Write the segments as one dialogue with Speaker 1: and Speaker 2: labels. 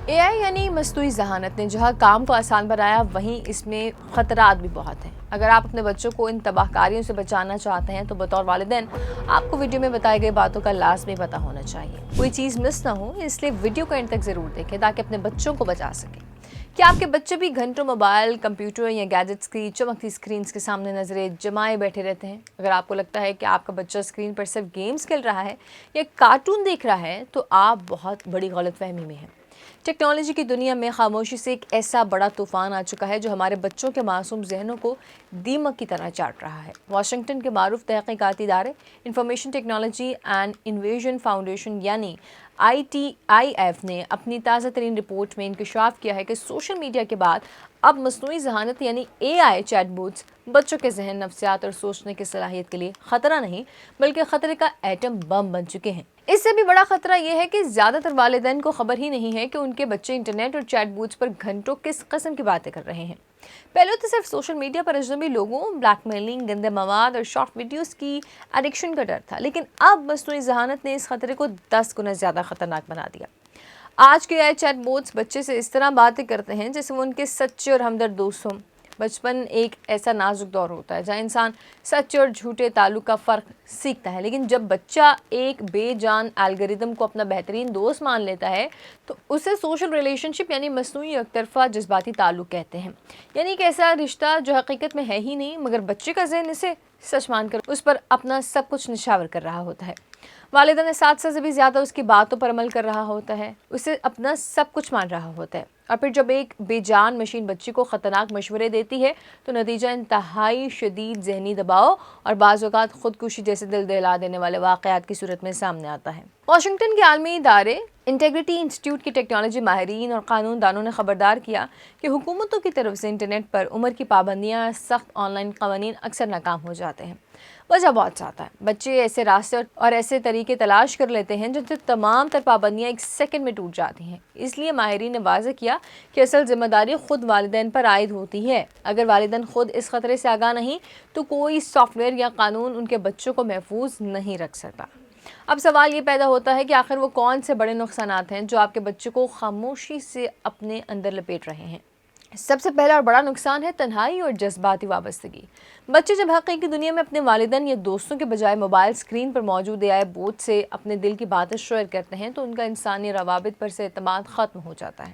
Speaker 1: اے آئی یعنی مصنوعی ذہانت نے جہاں کام کو آسان بنایا، وہیں اس میں خطرات بھی بہت ہیں۔ اگر آپ اپنے بچوں کو ان تباہ کاریوں سے بچانا چاہتے ہیں تو بطور والدین آپ کو ویڈیو میں بتائی گئی باتوں کا لازمی پتہ ہونا چاہیے، کوئی چیز مس نہ ہو، اس لیے ویڈیو کو اینڈ تک ضرور دیکھیں تاکہ اپنے بچوں کو بچا سکیں۔ کیا آپ کے بچے بھی گھنٹوں موبائل، کمپیوٹر یا گیجٹس کی چمکتی اسکرینز کے سامنے نظریں جمائے بیٹھے رہتے ہیں؟ اگر آپ کو لگتا ہے کہ آپ کا بچہ اسکرین پر صرف گیمز کھیل رہا ہے یا کارٹون دیکھ رہا ہے تو آپ بہت بڑی غلط فہمی میں ہیں۔ ٹیکنالوجی کی دنیا میں خاموشی سے ایک ایسا بڑا طوفان آ چکا ہے جو ہمارے بچوں کے معصوم ذہنوں کو دیمک کی طرح چاٹ رہا ہے۔ واشنگٹن کے معروف تحقیقاتی ادارے information technology and invasion foundation یعنی ITIF نے اپنی تازہ ترین رپورٹ میں انکشاف کیا ہے کہ سوشل میڈیا کے بعد اب مصنوعی ذہانت یعنی AI چیٹ بوٹس بچوں کے ذہن، نفسیات اور سوچنے کی صلاحیت کے لیے خطرہ نہیں بلکہ خطرے کا ایٹم بم بن چکے ہیں۔ اس سے بھی بڑا خطرہ یہ ہے کہ زیادہ تر والدین کو خبر ہی نہیں ہے کہ ان کے بچے انٹرنیٹ اور چیٹ بوٹس پر گھنٹوں کس قسم کی باتیں کر رہے ہیں۔ پہلے تو صرف سوشل میڈیا پر اجنبی لوگوں، بلیک میلنگ، گندے مواد اور شارٹ ویڈیوز کی ایڈکشن کا ڈر تھا، لیکن اب مصنوعی ذہانت نے اس خطرے کو 10 گنا زیادہ خطرناک بنا دیا۔ آج کے AI چیٹ بوٹس بچے سے اس طرح باتیں کرتے ہیں جیسے وہ ان کے سچے اور ہمدرد دوست ہوں۔ بچپن ایک ایسا نازک دور ہوتا ہے جہاں انسان سچے اور جھوٹے تعلق کا فرق سیکھتا ہے، لیکن جب بچہ ایک بے جان الگورتھم کو اپنا بہترین دوست مان لیتا ہے تو اسے سوشل ریلیشن شپ یعنی مصنوعی یک طرفہ جذباتی تعلق کہتے ہیں۔ یعنی ایک ایسا رشتہ جو حقیقت میں ہے ہی نہیں، مگر بچے کا ذہن اسے سچ مان کر اس پر اپنا سب کچھ نشاور کر رہا ہوتا ہے۔ والدین اساتذہ سے بھی زیادہ اس کی باتوں پر عمل کر رہا ہوتا ہے، اسے اپنا سب کچھ مان رہا ہوتا ہے، اور پھر جب ایک بے جان مشین بچے کو خطرناک مشورے دیتی ہے تو نتیجہ انتہائی شدید ذہنی دباؤ اور بعض اوقات خودکشی جیسے دل دہلا دینے والے واقعات کی صورت میں سامنے آتا ہے۔ واشنگٹن کے عالمی ادارے انٹیگریٹی انسٹیٹیوٹ کے ٹیکنالوجی ماہرین اور قانون دانوں نے خبردار کیا کہ حکومتوں کی طرف سے انٹرنیٹ پر عمر کی پابندیاں، سخت آن لائن قوانین اکثر ناکام ہو جاتے ہیں۔ وجہ بہت سادہ ہے، بچے ایسے راستے اور ایسے طریقے تلاش کر لیتے ہیں جن سے تمام تر پابندیاں ایک سیکنڈ میں ٹوٹ جاتی ہیں۔ اس لیے ماہرین نے واضح کیا کہ اصل ذمہ داری خود والدین پر عائد ہوتی ہے۔ اگر والدین خود اس خطرے سے آگاہ نہیں تو کوئی سافٹ ویئر یا قانون ان کے بچوں کو محفوظ نہیں رکھ سکتا۔ اب سوال یہ پیدا ہوتا ہے کہ آخر وہ کون سے بڑے نقصانات ہیں جو آپ کے بچے کو خاموشی سے اپنے اندر لپیٹ رہے ہیں؟ سب سے پہلا اور بڑا نقصان ہے تنہائی اور جذباتی وابستگی۔ بچے جب حقیقی دنیا میں اپنے والدین یا دوستوں کے بجائے موبائل اسکرین پر موجود AI بوٹ سے اپنے دل کی باتیں شیئر کرتے ہیں تو ان کا انسانی روابط پر سے اعتماد ختم ہو جاتا ہے۔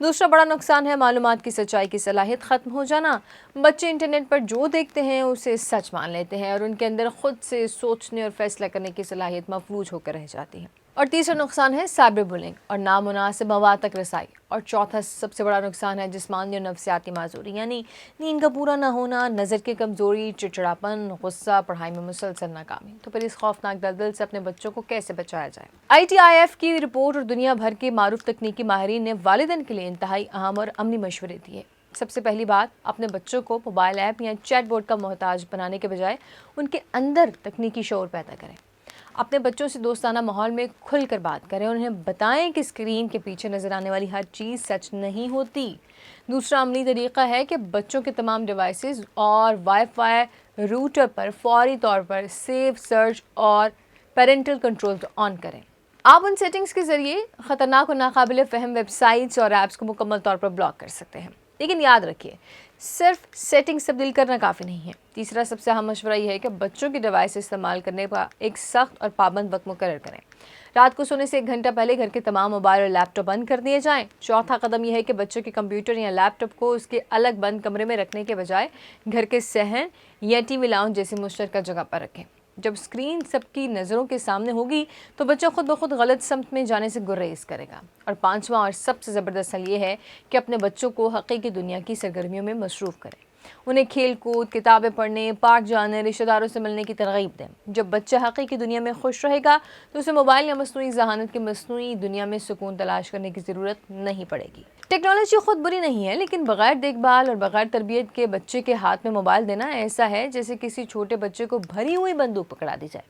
Speaker 1: دوسرا بڑا نقصان ہے معلومات کی سچائی کی صلاحیت ختم ہو جانا۔ بچے انٹرنیٹ پر جو دیکھتے ہیں اسے سچ مان لیتے ہیں اور ان کے اندر خود سے سوچنے اور فیصلہ کرنے کی صلاحیت مفلوج ہو کر رہ جاتی ہے۔ اور تیسرا نقصان ہے سائبر بلنگ اور نامناسب مواد تک رسائی۔ اور چوتھا سب سے بڑا نقصان ہے جسمانی اور نفسیاتی معذوری، یعنی نیند کا پورا نہ ہونا، نظر کی کمزوری، چڑچڑاپن، غصہ، پڑھائی میں مسلسل ناکامی۔ تو پھر اس خوفناک دلدل سے اپنے بچوں کو کیسے بچایا جائے؟ ITIF کی رپورٹ اور دنیا بھر کے معروف تکنیکی ماہرین نے والدین کے لیے انتہائی اہم اور عملی مشورے دیے۔ سب سے پہلی بات، اپنے بچوں کو موبائل ایپ یا چیٹ بوٹ کا محتاج بنانے کے بجائے ان کے اندر تکنیکی شعور پیدا کریں۔ اپنے بچوں سے دوستانہ ماحول میں کھل کر بات کریں اور انہیں بتائیں کہ اسکرین کے پیچھے نظر آنے والی ہر چیز سچ نہیں ہوتی۔ دوسرا عملی طریقہ ہے کہ بچوں کے تمام ڈیوائسز اور وائی فائی روٹر پر فوری طور پر سیو، سرچ اور پیرنٹل کنٹرول آن کریں۔ آپ ان سیٹنگز کے ذریعے خطرناک اور ناقابل فہم ویب سائٹس اور ایپس کو مکمل طور پر بلاک کر سکتے ہیں، لیکن یاد رکھیے صرف سیٹنگز تبدیل کرنا کافی نہیں ہے۔ تیسرا سب سے اہم مشورہ یہ ہے کہ بچوں کی ڈیوائس استعمال کرنے کا ایک سخت اور پابند وقت مقرر کریں۔ رات کو سونے سے 1 گھنٹہ پہلے گھر کے تمام موبائل اور لیپ ٹاپ بند کر دیے جائیں۔ چوتھا قدم یہ ہے کہ بچوں کے کمپیوٹر یا لیپ ٹاپ کو اس کے الگ بند کمرے میں رکھنے کے بجائے گھر کے صحن یا TV لاؤنج جیسی مشترکہ جگہ پر رکھیں۔ جب اسکرین سب کی نظروں کے سامنے ہوگی تو بچہ خود بخود غلط سمت میں جانے سے گریز کرے گا۔ اور پانچواں اور سب سے زبردست حل یہ ہے کہ اپنے بچوں کو حقیقی دنیا کی سرگرمیوں میں مصروف کریں۔ انہیں کھیل کود، کتابیں پڑھنے، پارک جانے، رشتہ داروں سے ملنے کی ترغیب دیں۔ جب بچہ حقیقی دنیا میں خوش رہے گا تو اسے موبائل یا مصنوعی ذہانت کی مصنوعی دنیا میں سکون تلاش کرنے کی ضرورت نہیں پڑے گی۔ ٹیکنالوجی خود بری نہیں ہے، لیکن بغیر دیکھ بھال اور بغیر تربیت کے بچے کے ہاتھ میں موبائل دینا ایسا ہے جیسے کسی چھوٹے بچے کو بھری ہوئی بندوق پکڑا دی جائے۔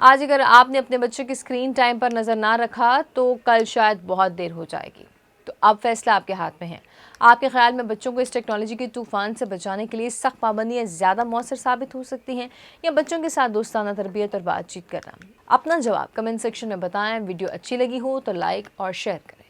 Speaker 1: آج اگر آپ نے اپنے بچے کے اسکرین ٹائم پر نظر نہ رکھا تو کل شاید بہت دیر ہو جائے گی۔ تو اب فیصلہ آپ کے ہاتھ میں ہے۔ آپ کے خیال میں بچوں کو اس ٹیکنالوجی کے طوفان سے بچانے کے لیے سخت پابندیاں زیادہ مؤثر ثابت ہو سکتی ہیں یا بچوں کے ساتھ دوستانہ تربیت اور بات چیت کرنا؟ اپنا جواب کمنٹ سیکشن میں بتائیں۔ ویڈیو اچھی لگی ہو تو لائک اور شیئر کریں۔